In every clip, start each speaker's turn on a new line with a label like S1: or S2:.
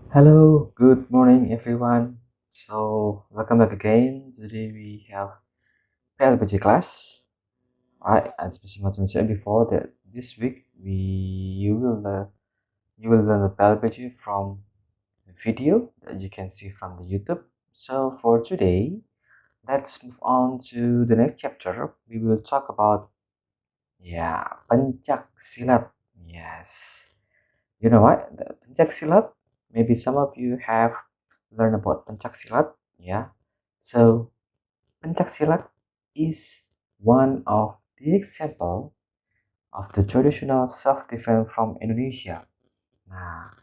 S1: Hello, good morning everyone. So welcome back again. Today we have PLBJ class. Alright, as Mr. Martin said before that this week you will learn the PLBJ from the video that you can see from the YouTube. So for today, let's move on to the next chapter. We will talk about Pencak Silat. Yes. You know what? The Pencak Silat, maybe some of you have learned about Pencak Silat. Yeah. So Pencak Silat is one of the example of the traditional self-defense from Indonesia. Nah,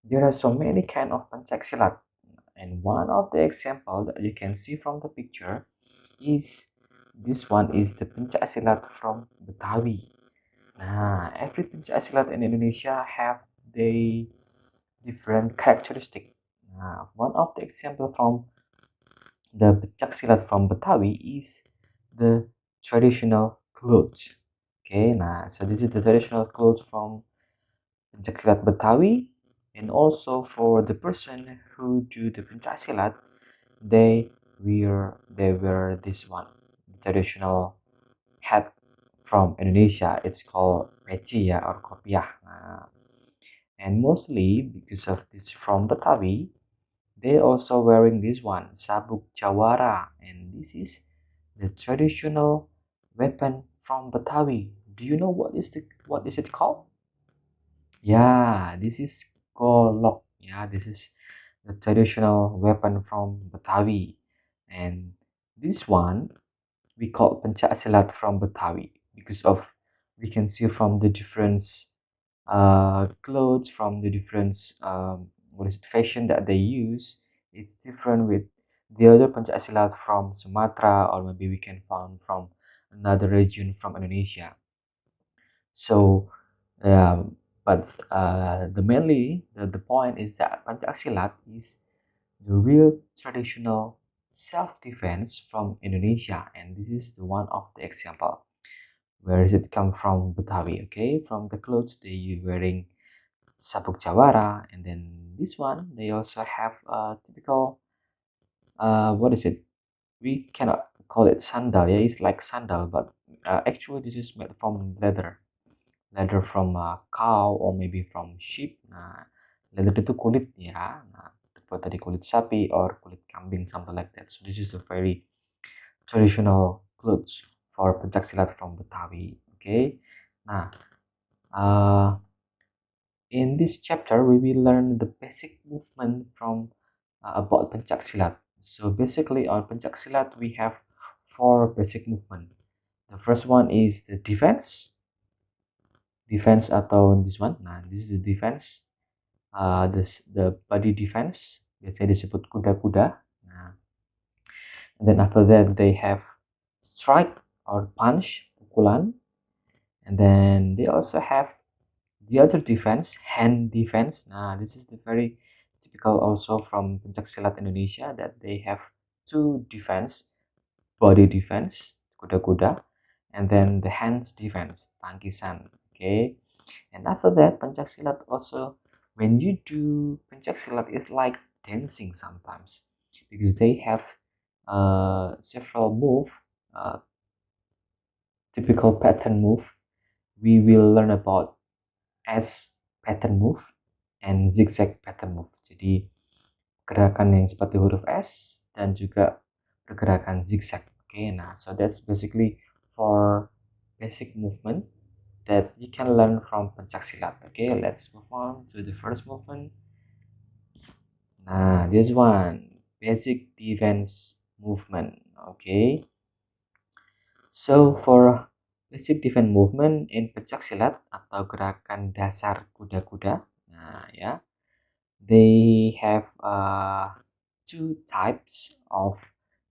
S1: there are so many kind of Pencak Silat, and one of the example that you can see from the picture is this one is the Pencak Silat from Betawi. Nah, every Pencak Silat in Indonesia have they different characteristic. One of the example from the Pencak Silat from Betawi is the traditional clothes. Okay, so this is the traditional clothes from Pencak Silat Betawi, and also for the person who do the Pencak Silat, they wear this one, the traditional hat from Indonesia. It's called peci ya or kopiah. And mostly because of this from Betawi, they also wearing this one, sabuk jawara, and this is the traditional weapon from Betawi. Do you know what is it called? Yeah, this is golok. Yeah, this is the traditional weapon from Betawi, and this one we call Pencak Silat from Betawi because of we can see from the different clothes, from the different what is it, fashion that they use. It's different with the other Pencak Silat from Sumatra, or maybe we can find from another region from Indonesia. So but the point is that Pencak Silat is the real traditional self-defense from Indonesia, and this is the one of the example. Where does it come from? Betawi, okay? From the clothes they wearing sabuk jawara, and then this one they also have a typical what is it? We cannot call it sandal, yeah, it's like sandal, but actually this is made from leather from cow or maybe from sheep. Nah, leather itu kulit ya. Nah, terbuat dari kulit sapi or kulit kambing, something like that. So this is a very traditional clothes for pencak silat from Betawi. Okay. Nah, uh, in this chapter we will learn the basic movement from about pencak silat. So basically on pencak silat we have four basic movement. The first one is the defense atau this one. Nah, this is the defense. The body defense, biasanya disebut kuda-kuda. Nah, and then after that they have strike or punch, pukulan, and then they also have the other defense, hand defense. Nah, this is the very typical also from pencak silat Indonesia that they have two defense, body defense, kuda-kuda, and then the hands defense, tangkisan. Okay, and after that pencak silat also, when you do pencak silat, is like dancing sometimes because they have several move, uh, typical pattern move. We will learn about S pattern move and zigzag pattern move. Jadi gerakan yang seperti huruf S dan juga pergerakan zigzag. Okay, nah, so that's basically for basic movement that you can learn from pencak silat. Okay, let's move on to the first movement. Nah, this one, basic defense movement. Okay, so for basic defense movement in pencak silat atau gerakan dasar kuda-kuda, nah ya, they have two types of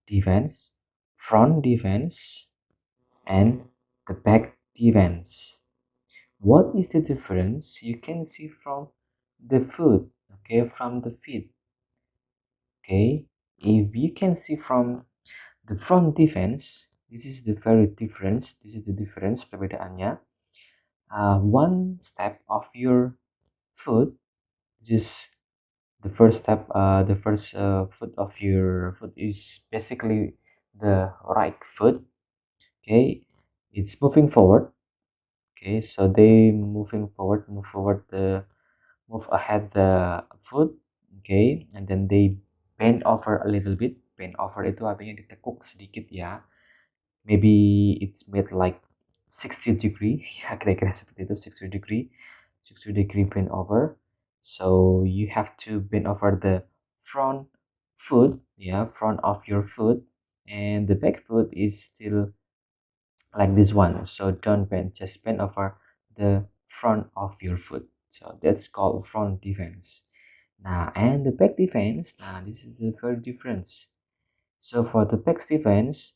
S1: defense: front defense and the back defense. What is the difference? You can see from the foot, okay, from the feet. Okay, if you can see from the front defense, this is the very difference. This is the difference perbedaannya. One step of your foot just the first foot of your foot is basically the right foot. Okay, it's moving forward. Okay, so they move forward the move ahead the foot. Okay, and then they bend over a little bit. Bend over itu artinya ditekuk sedikit ya. Maybe it's made like 60 degree. Ya, kira-kira seperti itu, 60 degree bend over. So you have to bend over the front foot, yeah, front of your foot, and the back foot is still like this one. So don't bend, just bend over the front of your foot. So that's called front defense. Now, and the back defense, now this is the very difference. So for the back defense,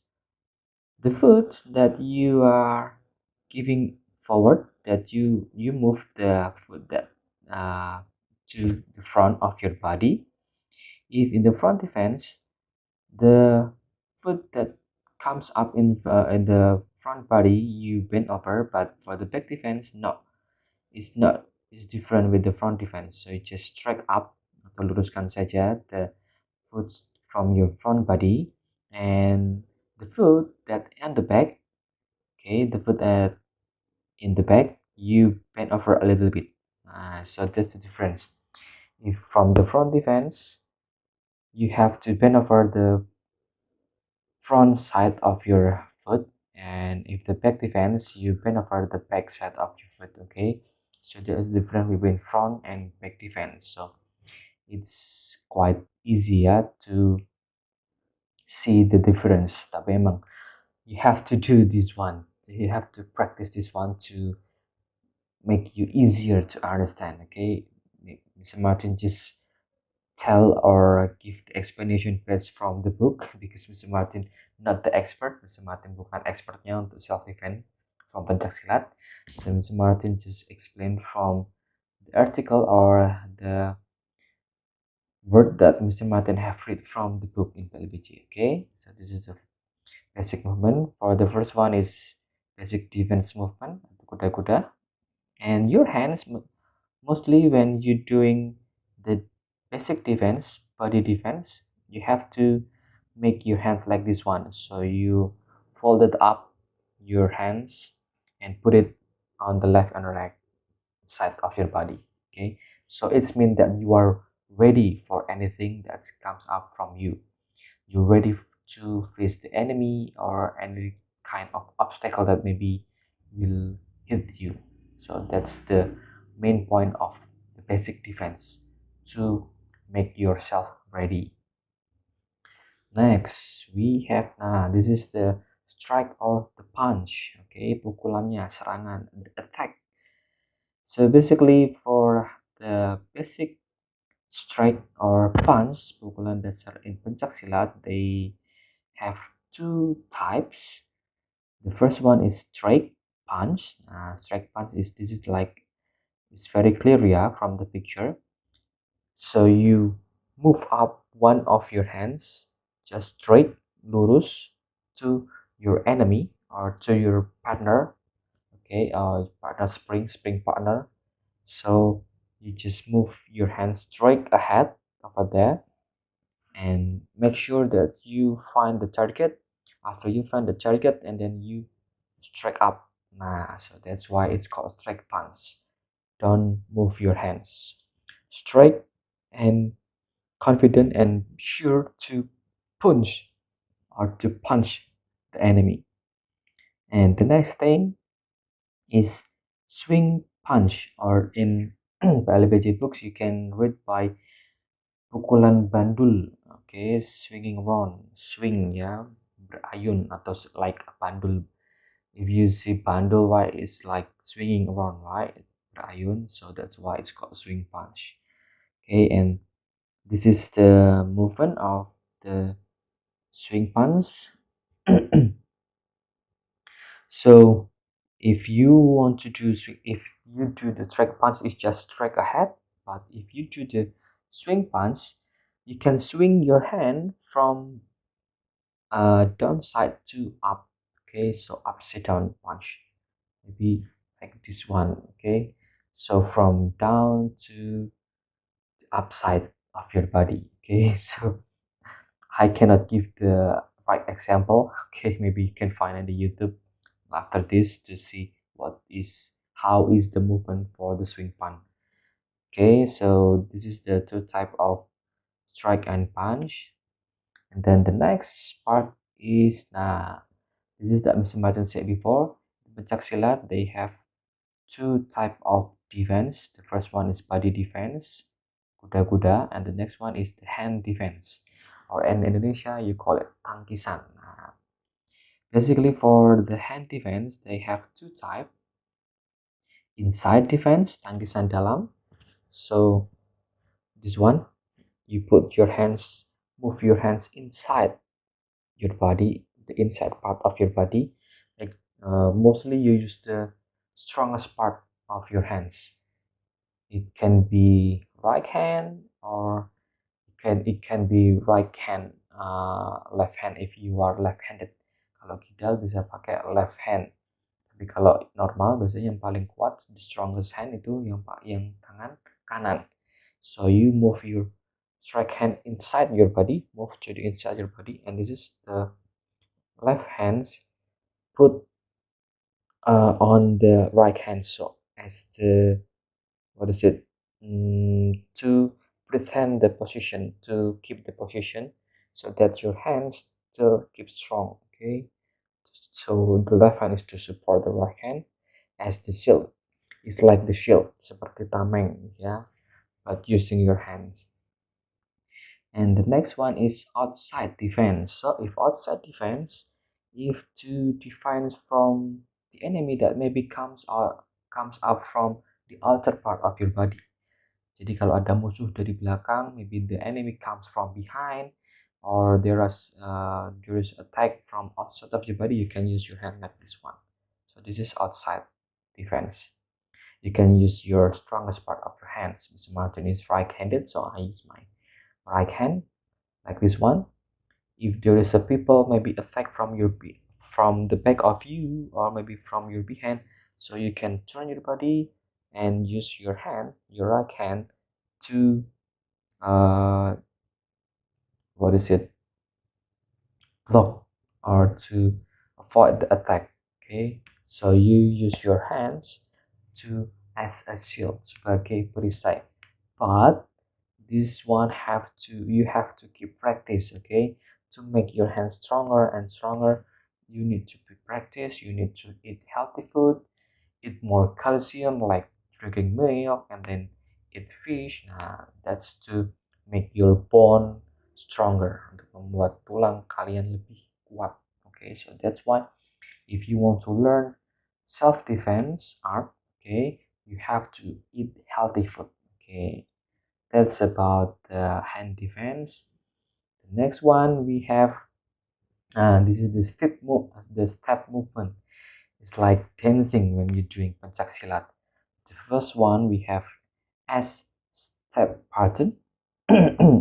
S1: the foot that you are giving forward, that you move the foot that to the front of your body. If in the front defense, the foot that comes up in the front body, you bend over, but for the back defense, no, it's not. It's different with the front defense. So you just strike up atau luruskan saja the foot from your front body, and the foot that and the back. Okay, the foot at in the back, you bend over a little bit. So that's the difference. If from the front defense, you have to bend over the front side of your foot, and if the back defense, you bend over the back side of your foot. Okay, so there's the difference between front and back defense. So it's quite easier to see the difference. Tapi emang you have to do this one. You have to practice this one to make you easier to understand. Okay, Mr. Martin just tell or give the explanation based from the book because Mr. Martin not the expert. Mr. Martin bukan expertnya untuk self defense from Pencak Silat. So Mr. Martin just explain from the article or the word that Mr. Martin have read from the book in PLBJ. Okay, so this is a basic movement. For the first one is basic defense movement, kuda-kuda, and your hands mostly when you're doing the basic defense, body defense, you have to make your hands like this one. So you folded up your hands and put it on the left and right side of your body. Okay, so it's mean that you are ready for anything that comes up from you. You're ready to face the enemy or any kind of obstacle that maybe will hit you. So that's the main point of the basic defense, to make yourself ready. Next we have, this is the strike or the punch. Okay, pukulannya, serangan, the attack. So basically for the basic strike or punch, pukulan dasar in Pencak Silat, they have two types. The first one is strike punch. Strike punch is, this is like, it's very clear, yeah, from the picture. So you move up one of your hands, just straight, lurus, to your enemy or to your partner. Okay, partner, spring partner. So you just move your hand straight ahead over there, and make sure that you find the target. After you find the target, and then you strike up. So that's why it's called strike punch. Don't move your hands, straight and confident and sure to punch or to punch the enemy. And the next thing is swing punch, or in PLBJ books you can read by pukulan bandul. Okay, swinging around, swing ya, berayun atau like a bandul. If you see bandul, why it's like swinging around, right? Berayun, so that's why it's called swing punch. Okay, and this is the movement of the swing punch. So if you want to do, if you do the strike punch, it's just strike ahead. But if you do the swing punch, you can swing your hand from downside to up. Okay, so upside down punch, maybe like this one. Okay, so from down to the upside of your body. Okay, so I cannot give the right example. Okay, maybe you can find on the YouTube after this to see how is the movement for the swing punch. Okay, so this is the two type of strike and punch. And then the next part is this is that Mr. Martin said before. Pencak Silat, they have two type of defense. The first one is body defense, kuda-kuda, and the next one is the hand defense, or in Indonesia you call it tangkisan. Basically, for the hand defense, they have two type. Inside defense, tangkisan dalam. So this one, you put your hands, move your hands inside your body, the inside part of your body. Like mostly you use the strongest part of your hands. It can be right hand, or it can be right hand, left hand if you are left-handed. Kalau kidal bisa pakai left hand. Tapi kalau normal biasanya yang paling kuat, the strongest hand itu yang tangan kanan. So you move your strike hand inside your body, move to the inside your body, and this is the left hands put on the right hand. So as the what is it? To pretend the position, to keep the position, so that your hands still keep strong. Okay. So the left hand is to support the right hand as the shield. It's like the shield, seperti tameng, yeah, but using your hands. And the next one is outside defense. So if outside defense, if to defend from the enemy that maybe comes up from the outer part of your body. Jadi kalau ada musuh dari belakang, maybe the enemy comes from behind, or there is attack from outside of your body, you can use your hand like this one. So this is outside defense. You can use your strongest part of your hands. Mr. Martin is right-handed, so I use my right hand like this one. If there is a people maybe attack from the back of you, or maybe from your behind, so you can turn your body and use your hand, your right hand, to uh what is it, block or to avoid the attack. Okay, so you use your hands to as a shield sebagai perisai, but this one you have to keep practice. Okay, to make your hands stronger and stronger, you need to be practice, you need to eat healthy food, eat more calcium like drinking milk, and then eat fish. That's to make your bone stronger, untuk membuat tulang kalian lebih kuat. Okay, so that's why if you want to learn self-defense art, okay, you have to eat healthy food. Okay, that's about the hand defense. The next one we have, this is the step movement. It's like dancing when you're doing Pencak Silat. The first one we have S step pattern,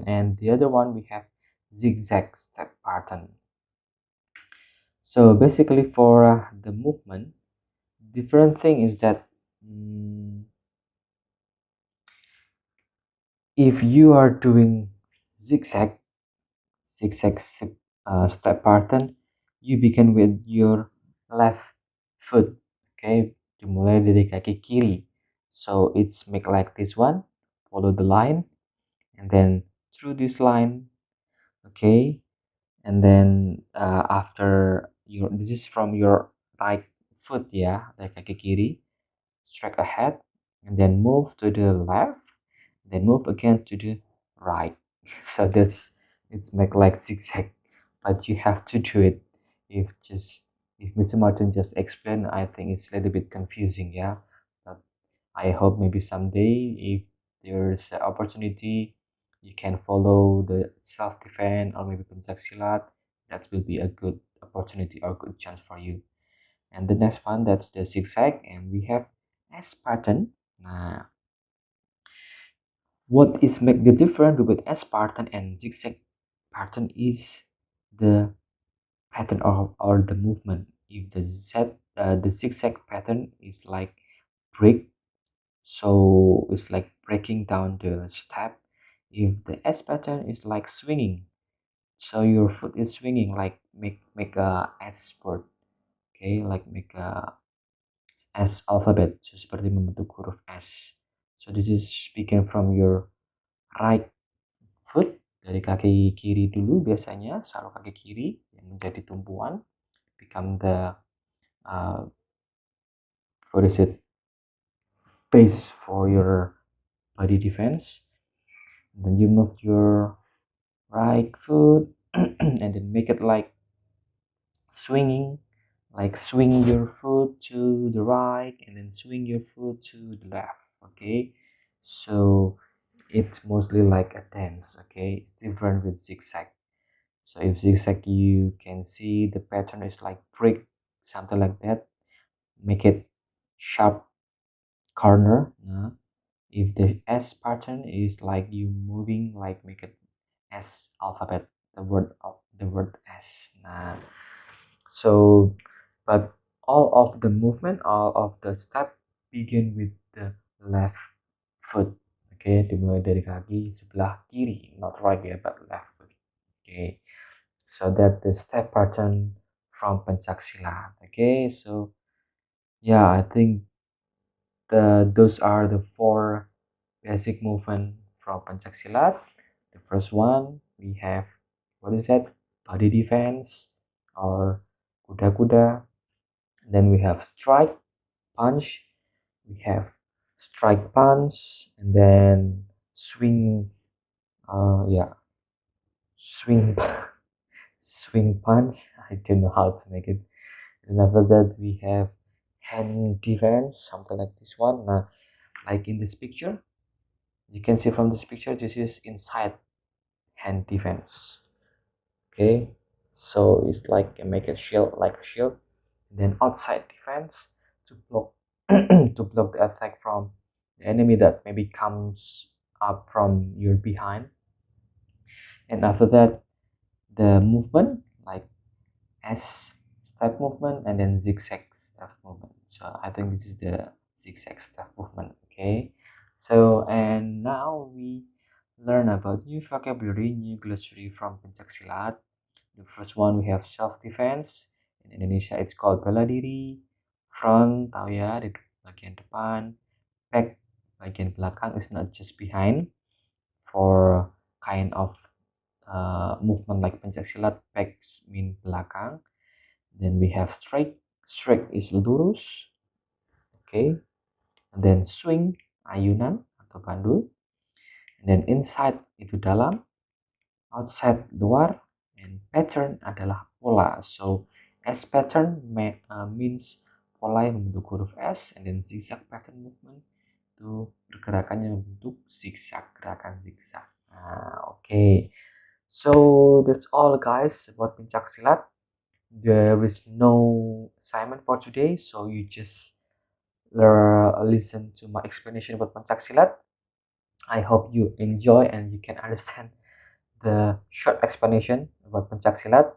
S1: and the other one we have zigzag step pattern. So basically for the movement, different thing is that if you are doing zigzag step pattern, you begin with your left foot. Okay, dimulai dari kaki kiri. So it's make like this one, follow the line, and then through this line. Okay, and then after this is from your right foot, yeah, dari kaki kiri, straight ahead, and then move to the left, then move again to the right. So it's make like zigzag, but you have to do it. If Mr. Martin just explained, I think it's a little bit confusing, yeah. But I hope maybe someday, if there's an opportunity, you can follow the self-defense or maybe Pencak Silat. That will be a good opportunity or good chance for you. And the next one, that's the zigzag, and we have S pattern. Nah, what is make the difference between S pattern and zigzag pattern is the pattern or the movement. If the zigzag pattern is like break, so it's like breaking down the step. If the S pattern is like swinging, so your foot is swinging, like make a S word, okay, like make a S alphabet, so seperti membentuk huruf S. So this is speaking from your right foot, dari kaki kiri dulu biasanya, selalu kaki kiri yang menjadi tumpuan, become the uh, what is it, base for your body defense. And then you move your right foot and then make it like swinging, like swing your foot to the right and then swing your foot to the left. Okay, so it's mostly like a dance. Okay, it's different with zigzag. So if zigzag, you can see the pattern is like break, something like that, make it sharp corner. If the S pattern is like you moving, like make it S alphabet, the word S. So but all of the movement, all of the step begin with the left foot. Okay, dimulai dari kaki sebelah kiri, not right ya, but left foot. Okay, so that the step pattern from Pencak Silat. Okay, so yeah, I think those are the four basic movement from Pencak Silat. The first one we have, what is that? Body defense or kuda-kuda. Then we have strike, punch. We have strike, punch, and then swing. Yeah, swing, swing, punch. I don't know how to make it. And after that we have hand defense, something like this one. Like in this picture, you can see from this picture, this is inside hand defense. Okay, so it's like make a shield, like a shield. Then outside defense to block to block the attack from the enemy that maybe comes up from your behind. And after that, the movement like S step movement and then zigzag step movement. So I think this is the zigzag step movement. Okay, so and now we learn about new vocabulary, new glossary from Pencak Silat. The first one we have self defense. In Indonesia it's called bela diri. Front, tahu ya, di bagian depan. Back, bagian belakang, is not just behind. For kind of movement like Pencak Silat, back mean belakang. Then we have strike. Strike is lurus. Okay. And then swing, ayunan atau bandul. And then inside itu dalam. Outside luar, and pattern adalah pola. So S pattern means pola yang membentuk huruf S, and then zigzag pattern movement itu pergerakan yang membentuk zigzag, gerakan zigzag. Okay, so that's all guys about Pencak Silat. There is no assignment for today, so you just listen to my explanation about Pencak Silat. I hope you enjoy and you can understand the short explanation about Pencak Silat.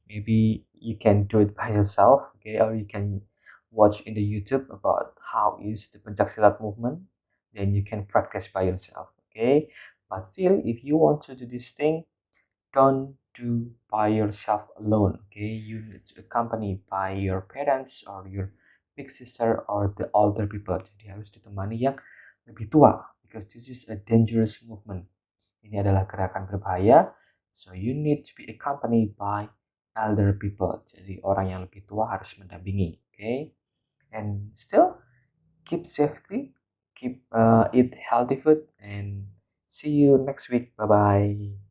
S1: Maybe you can do it by yourself, okay, or you can watch in the YouTube about how is the Pencak Silat movement. Then you can practice by yourself, okay. But still, if you want to do this thing, don't do by yourself alone, okay. You need to accompany by your parents or your big sister or the older people. Jadi harus ditemani yang lebih tua, because this is a dangerous movement. Ini adalah gerakan berbahaya, so you need to be accompanied by elder people. Jadi orang yang lebih tua harus mendampingi, okay? And still keep safety, keep eat healthy food, and see you next week. Bye bye.